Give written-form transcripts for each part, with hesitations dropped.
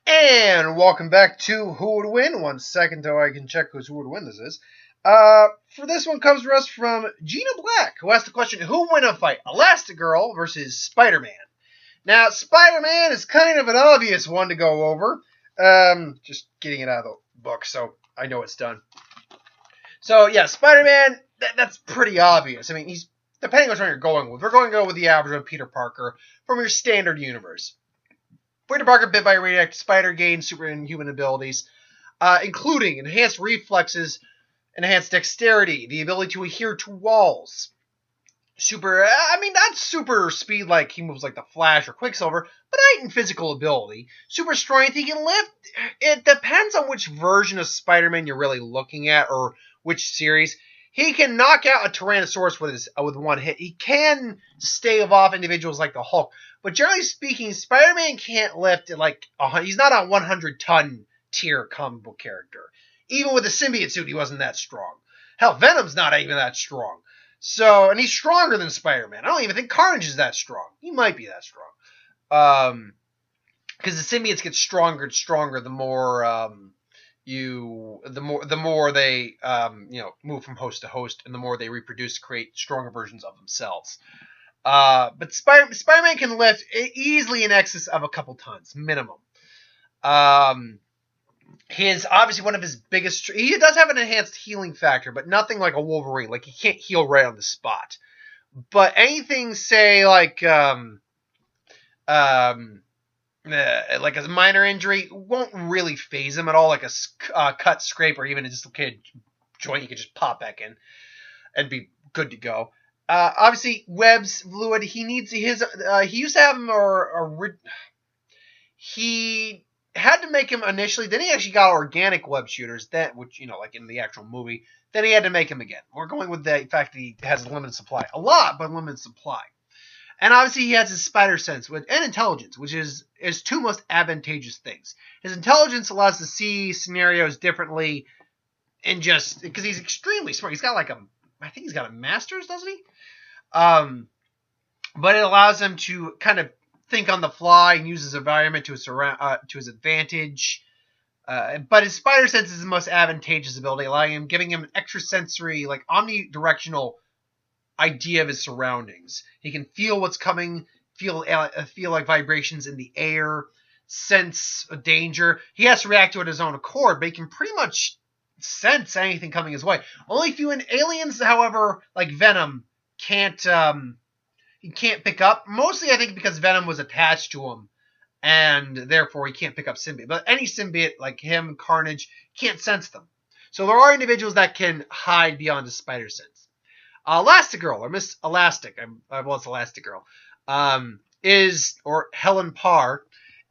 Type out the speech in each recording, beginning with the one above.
And welcome back to Who Would Win. 1 second till I can check who would win this is. For this one comes to us from Gina Black, who asked the question, who would win a fight, Elastigirl versus Spider-Man? Now, Spider-Man is kind of an obvious one to go over. Just getting it out of the book, so I know it's done. So, yeah, Spider-Man, that's pretty obvious. I mean, he's, depending on which one you're going with. We're going to go with the average one, Peter Parker, from your standard universe. Peter Parker, bit by a radioactive spider, gains superhuman abilities, including enhanced reflexes, enhanced dexterity, the ability to adhere to walls. Not super speed like he moves like the Flash or Quicksilver, but heightened physical ability. Super strength, he can lift. It depends on which version of Spider-Man you're really looking at or which series. He can knock out a Tyrannosaurus with one hit. He can stave off individuals like the Hulk. But generally speaking, Spider-Man can't lift he's not a 100-ton tier comic book character. Even with the symbiote suit, he wasn't that strong. Hell, Venom's not even that strong. So, and he's stronger than Spider-Man. I don't even think Carnage is that strong. He might be that strong. Because the symbiotes get stronger and stronger the more the more they move from host to host, and the more they reproduce to create stronger versions of themselves. But Spider-Man can lift easily in excess of a couple tons minimum. His obviously one of his biggest. He does have an enhanced healing factor, but nothing like a Wolverine. Like he can't heal right on the spot. But anything, say like a minor injury, won't really phase him at all. Like a cut, scrape, or even a dislocated joint, you could just pop back in and be good to go. Obviously, webs, fluid. He needs his. He used to have him, he had to make him initially. Then he actually got organic web shooters. Which like in the actual movie. Then he had to make him again. We're going with the fact that he has a limited supply, a lot, but limited supply. And obviously, he has his spider sense and intelligence, which is his two most advantageous things. His intelligence allows to see scenarios differently, and just because he's extremely smart. He's got I think he's got a master's, doesn't he? But it allows him to kind of think on the fly and use his environment to his advantage. But his spider sense is the most advantageous ability, giving him an extrasensory, like omnidirectional idea of his surroundings. He can feel what's coming, feel like vibrations in the air, sense a danger. He has to react to it his own accord, but he can pretty much sense anything coming his way. Only few aliens, however, like Venom, can't pick up. Mostly, I think, because Venom was attached to him, and therefore he can't pick up symbiote. But any symbiote, like him, Carnage, can't sense them. So there are individuals that can hide beyond his spider sense. Elastigirl, or Miss Elastic, it's Elastigirl, or Helen Parr,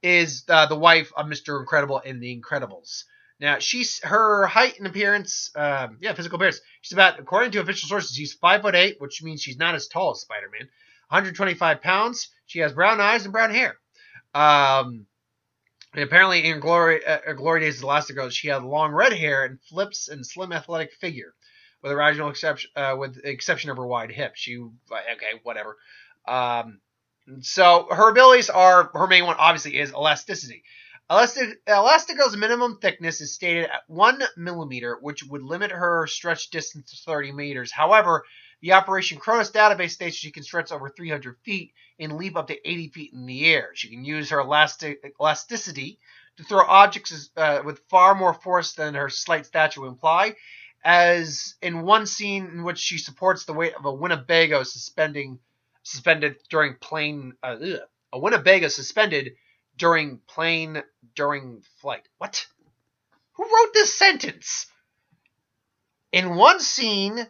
is the wife of Mr. Incredible in The Incredibles. Now, her height and appearance, physical appearance, according to official sources, she's 5'8", which means she's not as tall as Spider-Man. 125 pounds. She has brown eyes and brown hair. Apparently, in Glory Days of Elastigirl, she had long red hair and flips and slim athletic figure, with the exception of her wide hip. Whatever. So her abilities are, her main one obviously is elasticity. Elastigirl's minimum thickness is stated at 1 millimeter, which would limit her stretch distance to 30 meters. However, the Operation Cronus database states she can stretch over 300 feet and leap up to 80 feet in the air. She can use her elasticity to throw objects with far more force than her slight stature would imply, as in one scene in which she supports the weight of a Winnebago suspended during plane. A Winnebago suspended during flight. What? Who wrote this sentence? In one scene,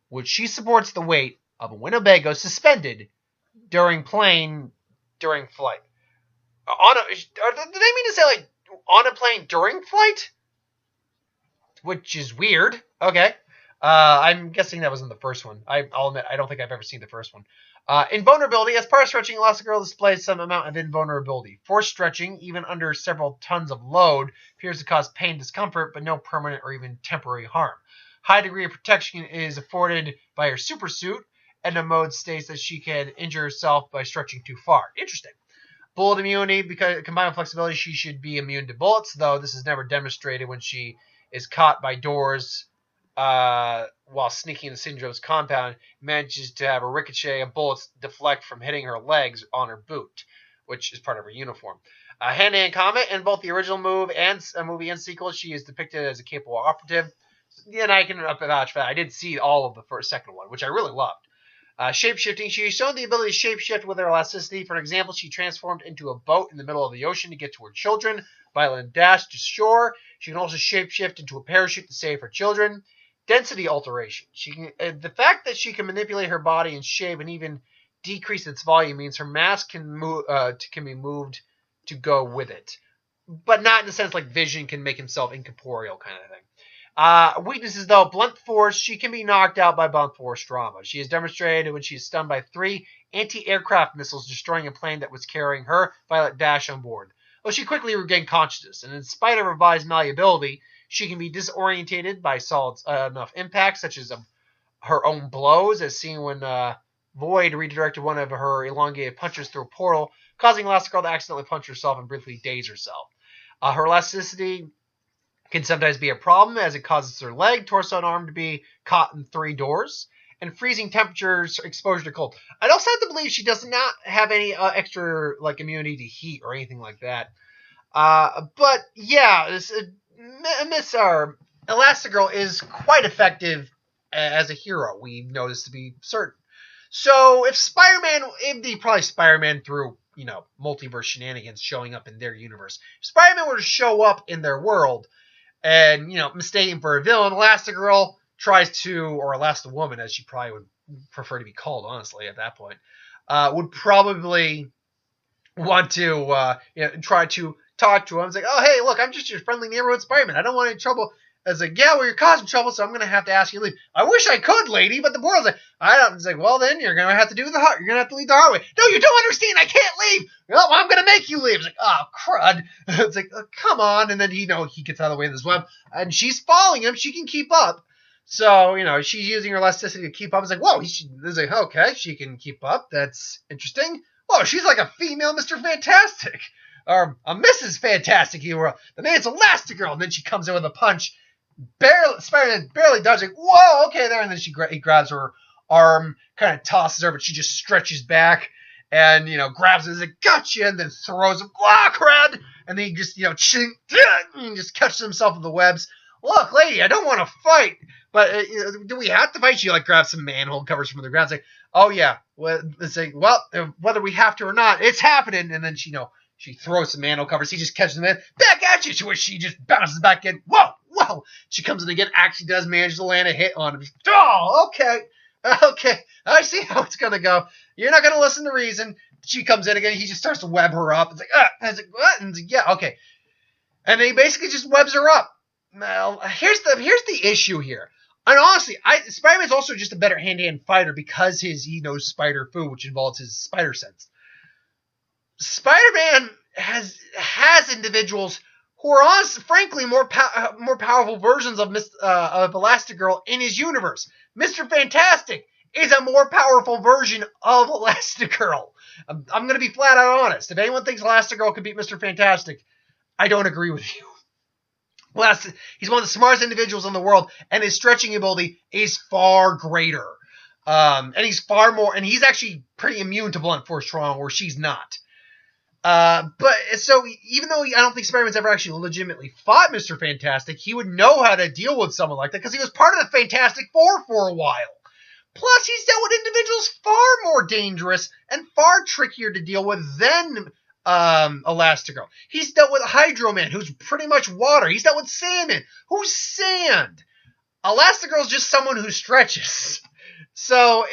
which she supports the weight of a Winnebago suspended during flight. Did they mean to say like on a plane during flight? Which is weird. Okay. I'm guessing that was in the first one. I'll admit, I don't think I've ever seen the first one. Invulnerability. As part of stretching, Elastigirl displays some amount of invulnerability. Forced stretching, even under several tons of load, appears to cause pain and discomfort, but no permanent or even temporary harm. High degree of protection is afforded by her supersuit, and the mode states that she can injure herself by stretching too far. Interesting. Bullet immunity, because combined with flexibility, she should be immune to bullets, though this is never demonstrated when she is caught by doors while sneaking in the Syndrome's compound. Manages to have a ricochet of bullets deflect from hitting her legs on her boot, which is part of her uniform. Hand-to-hand combat in both the original movie and sequel, she is depicted as a capable operative. Yeah, and I can vouch for that. I did see all of the second one, which I really loved. Shape-shifting. She has shown the ability to shape-shift with her elasticity. For example, she transformed into a boat in the middle of the ocean to get to her children. Violent dash to shore. She can also shape-shift into a parachute to save her children. Density alteration. The fact that she can manipulate her body and shape and even decrease its volume means her mass can be moved to go with it, but not in the sense like Vision can make himself incorporeal kind of thing. Weaknesses, though. Blunt force. She can be knocked out by blunt force trauma. She has demonstrated when she is stunned by 3 anti-aircraft missiles destroying a plane that was carrying her, Violet Dash, on board. Though she quickly regained consciousness, and in spite of revised malleability, she can be disorientated by solid enough impacts, such as her own blows, as seen when Void redirected one of her elongated punches through a portal, causing Elastigirl to accidentally punch herself and briefly daze herself. Her elasticity can sometimes be a problem, as it causes her leg, torso, and arm to be caught in 3 doors. And freezing temperatures, exposure to cold. I'd also have to believe she does not have any extra immunity to heat or anything like that. But yeah, Miss Elastigirl is quite effective as a hero. We've noticed to be certain. So if Spider-Man, it'd be probably Spider-Man through, multiverse shenanigans showing up in their universe. If Spider-Man were to show up in their world and, mistake him for a villain, Elastigirl tries to, or Elasti-Woman, as she probably would prefer to be called, honestly, at that point, would probably want to, try to talk to him. It's like, oh, hey, look, I'm just your friendly neighborhood Spider-Man. I don't want any trouble. It's like, yeah, well, you're causing trouble, so I'm going to have to ask you to leave. I wish I could, lady, but the portal's like, I don't. It's like, well, then you're going to have to do the hard. You're going to have to leave the hard way. No, you don't understand. I can't leave. Well, I'm going to make you leave. It's like, oh, crud. It's like, oh, come on. And then, he gets out of the way of this web, and she's following him. She can keep up. So, she's using her elasticity to keep up. It's like, whoa. It's like, okay, she can keep up. That's interesting. Whoa, she's like a female Mr. Fantastic. Or a Mrs. Fantastic, you were. The name's Elastigirl. And then she comes in with a punch. Spider-Man barely dodges. Like, whoa, okay, there. And then he grabs her arm, kind of tosses her, but she just stretches back and, grabs it. He's like, gotcha, and then throws him. Ah, crud! And then he just, ching, and just catches himself in the webs. Look, lady, I don't want to fight, but do we have to fight? She, grabs some manhole covers from the ground. It's like, oh, yeah. Well, it's like, well, whether we have to or not, it's happening. And then she throws some manhole covers. He just catches them in. Back at you, to where she just bounces back in. Whoa! She comes in again, actually does manage to land a hit on him. Oh, okay. I see how it's going to go. You're not going to listen to reason. She comes in again. He just starts to web her up. It's like, I was like, what? And like, yeah, okay. And then he basically just webs her up. Now, here's the issue here. And honestly, Spider-Man's also just a better hand-to-hand fighter because he knows spider food, which involves his spider sense. Spider-Man has individuals who are, frankly, more powerful versions of Elastigirl in his universe. Mr. Fantastic is a more powerful version of Elastigirl. I'm going to be flat out honest. If anyone thinks Elastigirl could beat Mr. Fantastic, I don't agree with you. He's one of the smartest individuals in the world, and his stretching ability is far greater. And he's far more, and he's actually pretty immune to blunt force trauma, where she's not. But so even though I don't think Spider-Man's ever actually legitimately fought Mr. Fantastic, he would know how to deal with someone like that because he was part of the Fantastic Four for a while. Plus, he's dealt with individuals far more dangerous and far trickier to deal with than Elastigirl. He's dealt with Hydro Man, who's pretty much water. He's dealt with Sandman, who's sand. Elastigirl's just someone who stretches. So,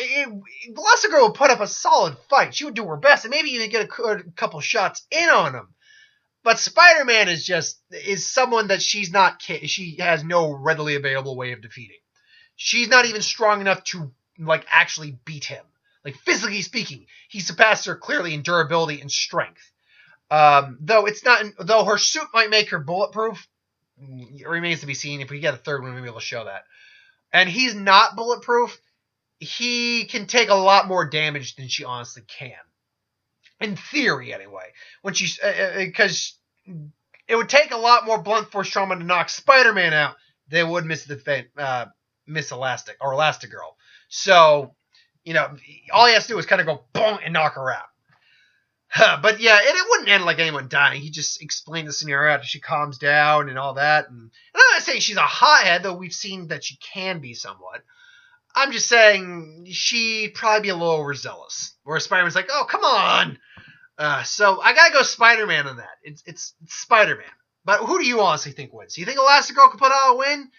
Elastigirl would put up a solid fight. She would do her best and maybe even get a couple shots in on him. But Spider-Man is someone that she has no readily available way of defeating. She's not even strong enough to, actually beat him. Physically speaking, he surpasses her clearly in durability and strength. Though her suit might make her bulletproof, it remains to be seen. If we get a third one, maybe we'll show that. And he's not bulletproof. He can take a lot more damage than she honestly can. In theory, anyway. When she's because it would take a lot more blunt force trauma to knock Spider-Man out than it would Miss Elastic or Elastigirl. So, all he has to do is kind of go boom and knock her out. But yeah, it wouldn't end like anyone dying. He just explained the scenario after she calms down and all that. And I'm not saying she's a hothead, though we've seen that she can be somewhat. I'm just saying she'd probably be a little overzealous. Where Spider-Man's like, oh, come on. So I gotta go Spider-Man on that. It's Spider-Man. But who do you honestly think wins? Do you think Elastigirl could put out a win?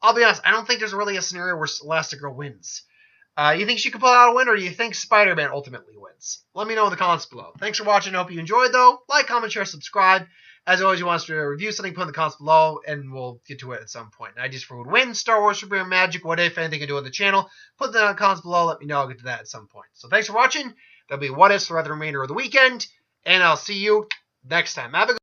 I'll be honest, I don't think there's really a scenario where Elastigirl wins. You think she could put out a win, or do you think Spider-Man ultimately wins? Let me know in the comments below. Thanks for watching. I hope you enjoyed, though. Like, comment, share, subscribe. As always, you want us to review something, put in the comments below, and we'll get to it at some point. Ideas for who would win, Star Wars, Super Magic, what if, anything you can do on the channel. Put that in the comments below. Let me know. I'll get to that at some point. So thanks for watching. That'll be what ifs throughout the remainder of the weekend, and I'll see you next time. Have a good